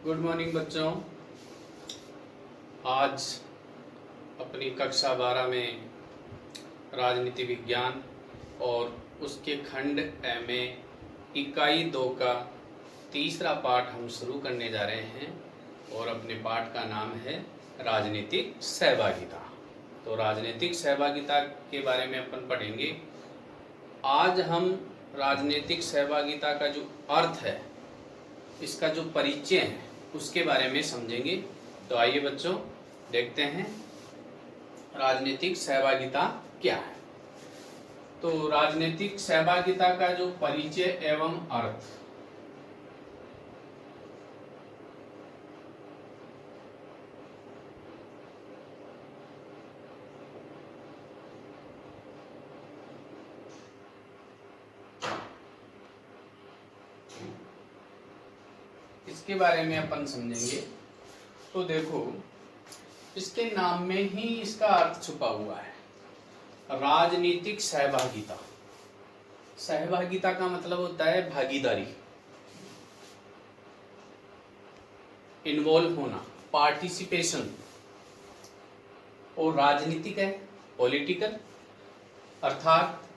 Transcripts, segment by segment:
Good morning बच्चों। आज अपनी कक्षा 12 में राजनीति विज्ञान और उसके खंड ए में इकाई 2 का तीसरा पाठ हम शुरू करने जा रहे हैं और अपने पाठ का नाम है राजनीतिक सहभागिता। तो राजनीतिक सहभागिता के बारे में अपन पढ़ेंगे। आज हम राजनीतिक सहभागिता का जो अर्थ है, इसका जो परिचय है, उसके बारे में समझेंगे। तो आइए बच्चों देखते हैं राजनीतिक सहभागिता क्या है। तो राजनीतिक सहभागिता का जो परिचय एवं अर्थ। इसके बारे में अपन समझेंगे। तो देखो, इसके नाम में ही इसका अर्थ छुपा हुआ है, राजनीतिक सहभागिता। सहभागिता का मतलब होता है भागीदारी, इन्वॉल्व होना, पार्टिसिपेशन। और राजनीतिक है पॉलिटिकल, अर्थात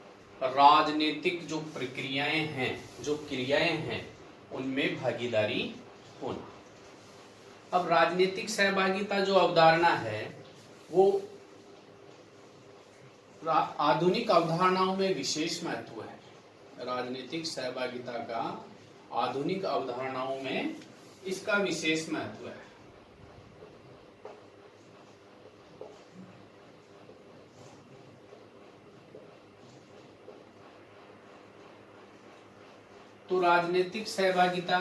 राजनीतिक जो प्रक्रियाएं हैं, जो क्रियाएं हैं, उनमें भागीदारी होना। अब राजनीतिक सहभागिता जो अवधारणा है वो आधुनिक अवधारणाओं में विशेष महत्व है। राजनीतिक सहभागिता का आधुनिक अवधारणाओं में इसका विशेष महत्व है। तो राजनीतिक सहभागिता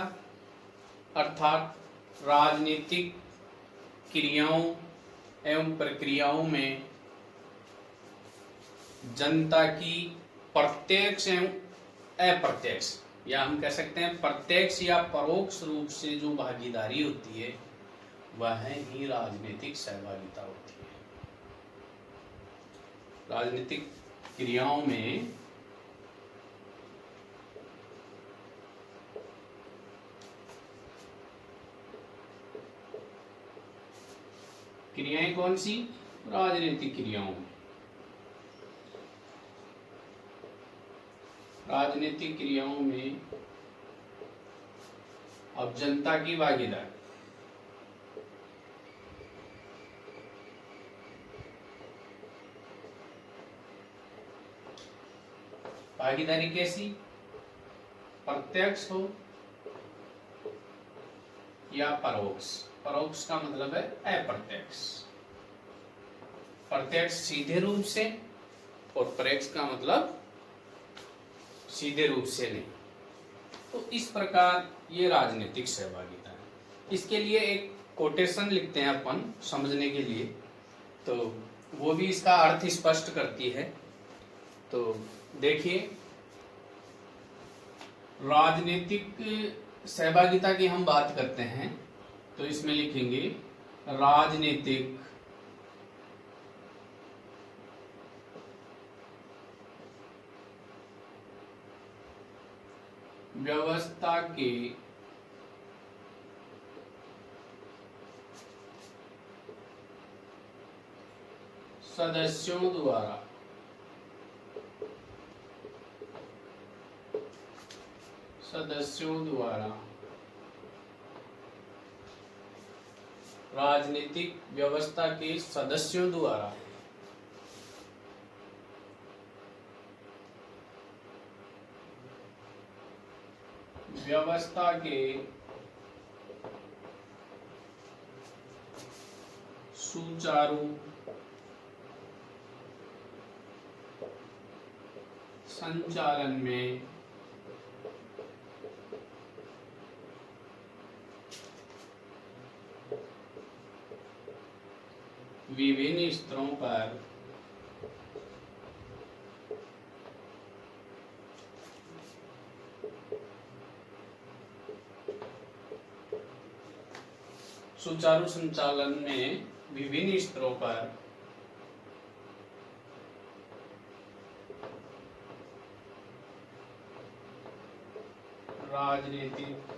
अर्थात राजनीतिक क्रियाओं एवं प्रक्रियाओं में जनता की प्रत्यक्ष एवं अप्रत्यक्ष, या हम कह सकते हैं प्रत्यक्ष या परोक्ष रूप से जो भागीदारी होती है, वह ही राजनीतिक सहभागिता होती है। राजनीतिक क्रियाओं में क्रियाएं कौन सी? राजनीतिक क्रियाओं में। राजनीतिक क्रियाओं में अब जनता की भागीदारी, भागीदारी कैसी? प्रत्यक्ष हो या परोक्ष। परोक्ष का मतलब है अप्रत्यक्ष। प्रत्यक्ष सीधे रूप से और परोक्ष का मतलब सीधे रूप से नहीं। तो इस प्रकार ये राजनीतिक सहभागिता है। इसके लिए एक कोटेशन लिखते हैं अपन समझने के लिए, तो वो भी इसका अर्थ स्पष्ट करती है। तो देखिए, राजनीतिक सहभागिता की हम बात करते हैं तो इसमें लिखेंगे राजनीतिक व्यवस्था के सदस्यों द्वारा राजनीतिक व्यवस्था के सदस्यों द्वारा व्यवस्था के सुचारू संचालन में विभिन्न स्तरों पर सुचारू संचालन में विभिन्न स्तरों पर राजनीतिक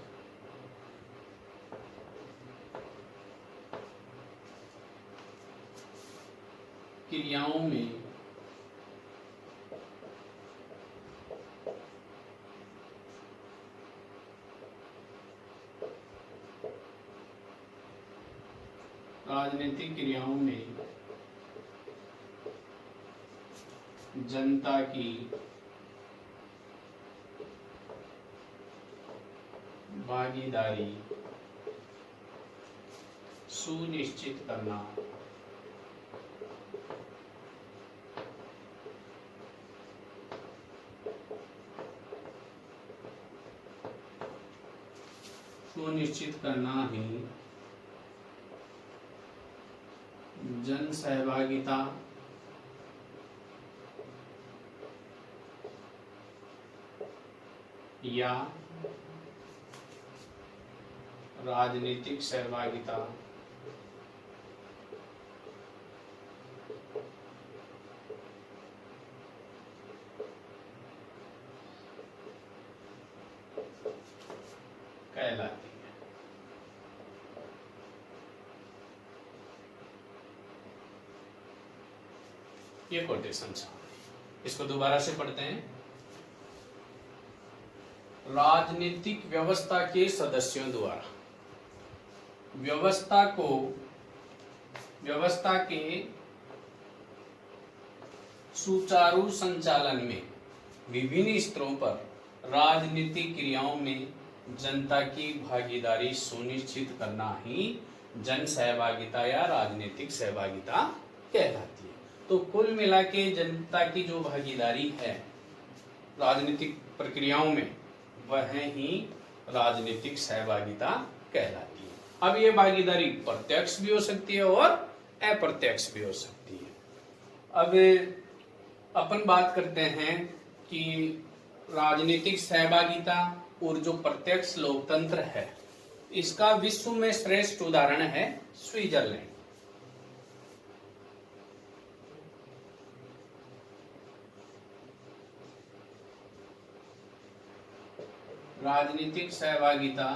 क्रियाओं में जनता की भागीदारी सुनिश्चित करना। सुनिश्चित करना ही जन सहभागिता या राजनीतिक सहभागिता कहलाती है। ये कोटेशन है, इसको दोबारा से पढ़ते हैं। राजनीतिक व्यवस्था के सदस्यों द्वारा व्यवस्था के सुचारू संचालन में विभिन्न स्तरों पर राजनीतिक क्रियाओं में जनता की भागीदारी सुनिश्चित करना ही जन सहभागिता या राजनीतिक सहभागिता कहलाती है। तो कुल मिला के जनता की जो भागीदारी है राजनीतिक प्रक्रियाओं में, वह ही राजनीतिक सहभागिता कहलाती है। अब ये भागीदारी प्रत्यक्ष भी हो सकती है और अप्रत्यक्ष भी हो सकती है। अब अपन बात करते हैं कि राजनीतिक सहभागिता और जो प्रत्यक्ष लोकतंत्र है, इसका विश्व में श्रेष्ठ उदाहरण है स्विट्जरलैंड। राजनीतिक सहभागिता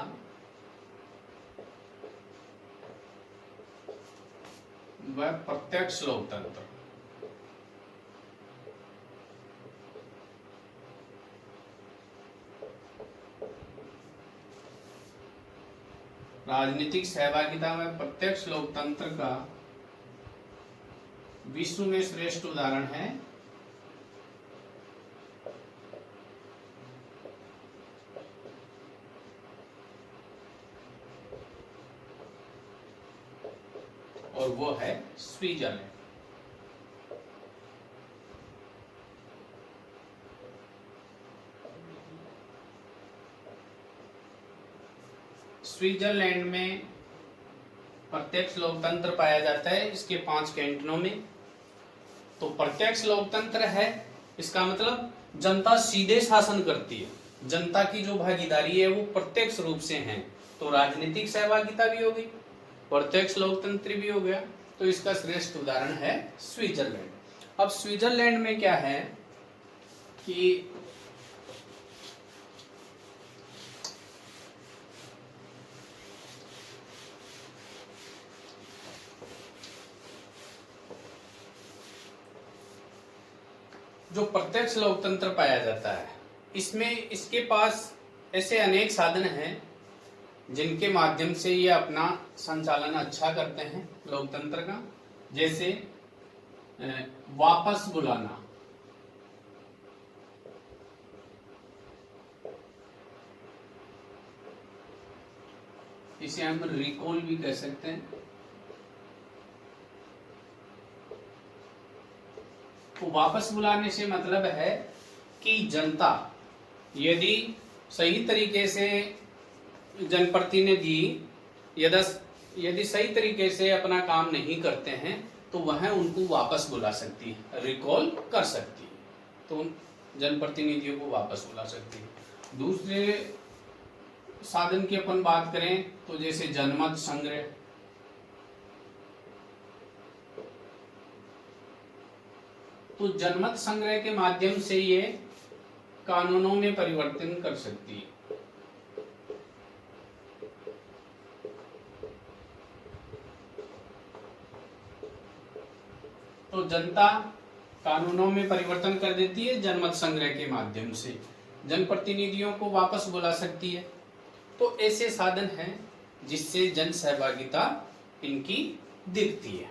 व प्रत्यक्ष लोकतंत्र। राजनीतिक सहभागिता में प्रत्यक्ष लोकतंत्र का विश्व में श्रेष्ठ उदाहरण है और वो है स्विट्जरलैंड। स्विट्जरलैंड में प्रत्यक्ष लोकतंत्र पाया जाता है इसके 5 कैंटनों में। तो प्रत्यक्ष लोकतंत्र है, इसका मतलब जनता सीधे शासन करती है, जनता की जो भागीदारी है वो प्रत्यक्ष रूप से है। तो राजनीतिक सहभागिता भी हो गई, प्रत्यक्ष लोकतंत्र भी हो गया। तो इसका श्रेष्ठ उदाहरण है स्विट्जरलैंड। अब स्विट्जरलैंड में क्या है कि जो प्रत्यक्ष लोकतंत्र पाया जाता है, इसमें इसके पास ऐसे अनेक साधन हैं जिनके माध्यम से ये अपना संचालन अच्छा करते हैं लोकतंत्र का। जैसे वापस बुलाना, इसे हम रिकॉल भी कह सकते हैं। तो वापस बुलाने से मतलब है कि जनता यदि सही तरीके से जनप्रतिनिधि यदि सही तरीके से अपना काम नहीं करते हैं तो वह उनको वापस बुला सकती है, रिकॉल कर सकती है। तो जनप्रतिनिधियों को वापस बुला सकती है। दूसरे साधन की अपन बात करें तो जैसे जनमत संग्रह, तो जनमत संग्रह के माध्यम से ये कानूनों में परिवर्तन कर सकती है। तो जनता कानूनों में परिवर्तन कर देती है जनमत संग्रह के माध्यम से, जनप्रतिनिधियों को वापस बुला सकती है। तो ऐसे साधन हैं जिससे जन सहभागिता इनकी दिखती है।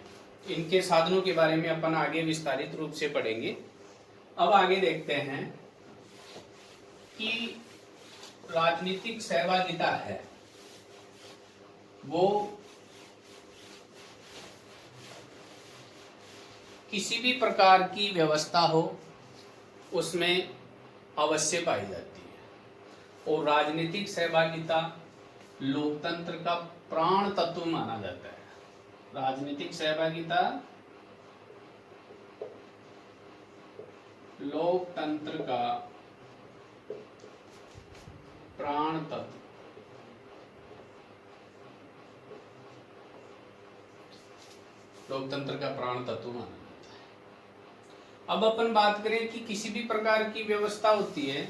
इनके साधनों के बारे में अपन आगे विस्तारित रूप से पढ़ेंगे। अब आगे देखते हैं कि राजनीतिक सहभागिता है वो किसी भी प्रकार की व्यवस्था हो उसमें अवश्य पाई जाती है, और राजनीतिक सहभागिता लोकतंत्र का प्राण तत्व माना जाता है। राजनीतिक सहभागिता लोकतंत्र का प्राण तत्व, लोकतंत्र का प्राण तत्व माना जाता है। अब अपन बात करें कि किसी भी प्रकार की व्यवस्था होती है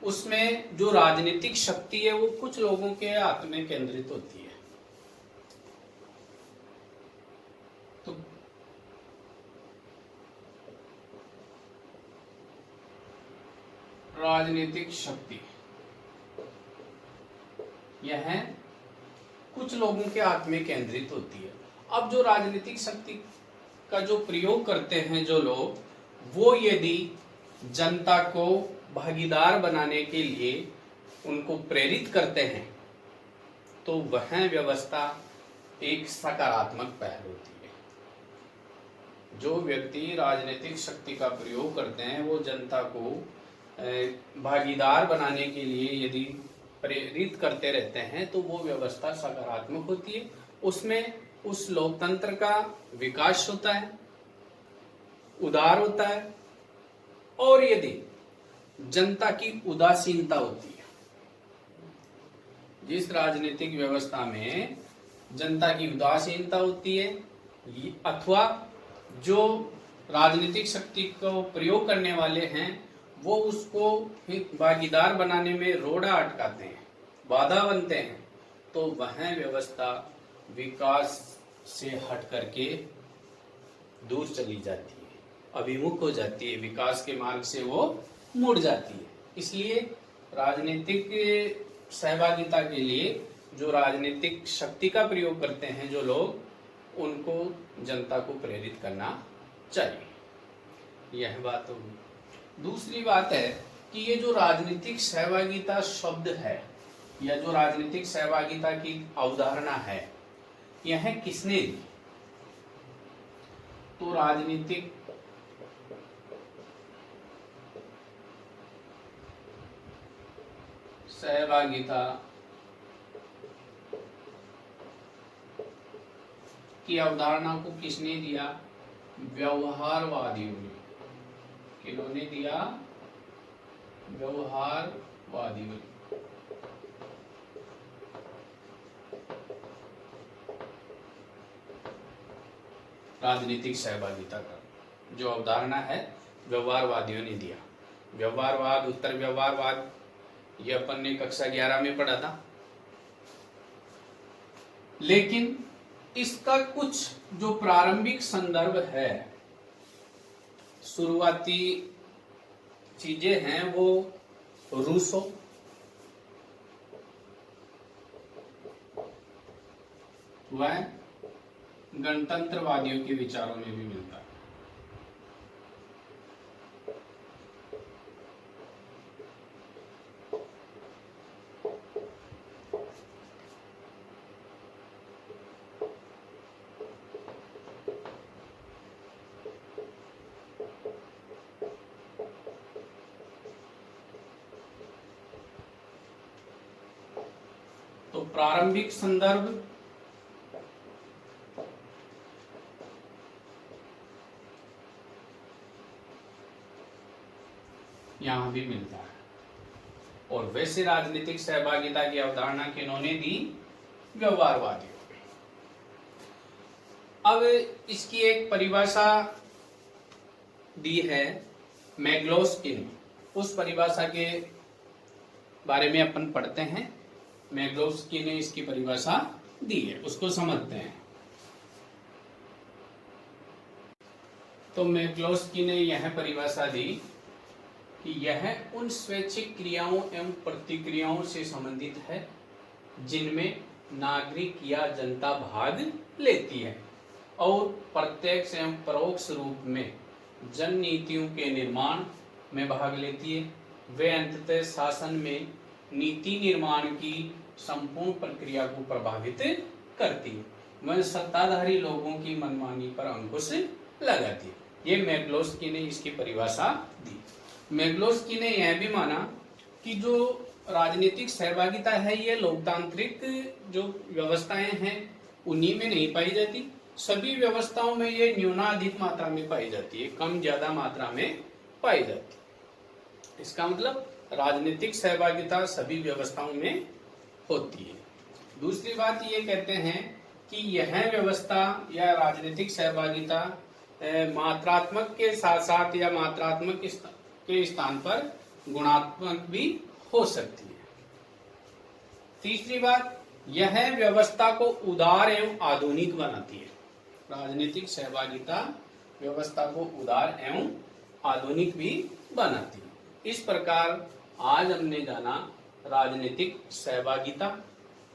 उसमें जो राजनीतिक शक्ति है वो कुछ लोगों के हाथ में केंद्रित होती है। तो राजनीतिक शक्ति यह कुछ लोगों के हाथ में केंद्रित होती है। अब जो राजनीतिक शक्ति का जो प्रयोग करते हैं जो लोग, वो यदि जनता को भागीदार बनाने के लिए उनको प्रेरित करते हैं तो वह व्यवस्था एक सकारात्मक पहल होती है। जो व्यक्ति राजनीतिक शक्ति का प्रयोग करते हैं वो जनता को भागीदार बनाने के लिए यदि प्रेरित करते रहते हैं तो वो व्यवस्था सकारात्मक होती है। उसमें उस लोकतंत्र का विकास होता है, उदार होता है। और यदि जनता की उदासीनता होती है, जिस राजनीतिक व्यवस्था में जनता की उदासीनता होती है अथवा जो राजनीतिक शक्ति को प्रयोग करने वाले हैं वो उसको भागीदार बनाने में रोड़ा अटकाते हैं, बाधा बनते हैं, तो वह व्यवस्था विकास से हट करके दूर चली जाती है, अभिमुख हो जाती है, विकास के मार्ग से वो मुड़ जाती है। इसलिए राजनीतिक सहभागिता के लिए जो राजनीतिक शक्ति का प्रयोग करते हैं जो लोग, उनको जनता को प्रेरित करना चाहिए। यह बात होगी। दूसरी बात है कि ये जो राजनीतिक सहभागिता शब्द है या जो राजनीतिक सहभागिता की अवधारणा है यह किसने दी? तो राजनीतिक सहभागिता की अवधारणा को किसने दिया? व्यवहारवादियों ने। किन्होंने दिया? व्यवहारवादियों ने। राजनीतिक सहभागिता का जो अवधारणा है व्यवहारवादियों ने दिया। व्यवहारवाद, उत्तर व्यवहारवाद, ये अपन ने कक्षा 11 में पढ़ा था। लेकिन इसका कुछ जो प्रारंभिक संदर्भ है, शुरुआती चीजें हैं, वो रूसो, वह गणतंत्रवादियों के विचारों में भी मिलता है। तो प्रारंभिक संदर्भ यहां भी मिलता है। और वैसे राजनीतिक सहभागिता की अवधारणा किन्होंने दी? व्यवहारवादियों। अब इसकी एक परिभाषा दी है मैग्लोस्की ने। उस परिभाषा के बारे में अपन पढ़ते हैं। मैग्लोस्की ने इसकी परिभाषा दी है, उसको समझते हैं। तो मैक्लोस्की ने यह परिभाषा दी कि यह उन स्वैच्छिक क्रियाओं एवं प्रतिक्रियाओं से संबंधित है जिनमें नागरिक या जनता भाग लेती है और प्रत्यक्ष एवं परोक्ष रूप में जन नीतियों के निर्माण में भाग लेती है। वे अंततः शासन में नीति निर्माण की संपूर्ण प्रक्रिया को प्रभावित करती है, वह सत्ताधारी लोगों की मनमानी पर अंकुश लगाती है। ये मैक्लोस्की ने इसकी परिभाषा दी। मैक्लोस्की ने यह भी माना कि जो राजनीतिक सहभागिता है ये लोकतांत्रिक जो व्यवस्थाएं हैं उन्हीं में नहीं पाई जाती, सभी व्यवस्थाओं में ये न्यूनाधिक मात्रा में पाई जाती है, कम ज्यादा मात्रा में पाई जाती है। इसका मतलब राजनीतिक सहभागिता सभी व्यवस्थाओं में होती है। दूसरी बात ये कहते हैं कि यह व्यवस्था या राजनीतिक सहभागिता मात्रात्मक के साथ साथ या मात्रात्मक के स्थान पर गुणात्मक भी हो सकती है। तीसरी बात, यह व्यवस्था को उदार एवं आधुनिक बनाती है। राजनीतिक सहभागिता व्यवस्था को उदार एवं आधुनिक भी बनाती है। इस प्रकार आज हमने जाना राजनीतिक सहभागिता,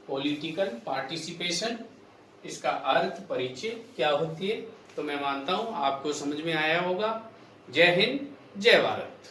पॉलिटिकल पार्टिसिपेशन, इसका अर्थ, परिचय क्या होती है। तो मैं मानता हूं आपको समझ में आया होगा। जय हिंद, जय भारत।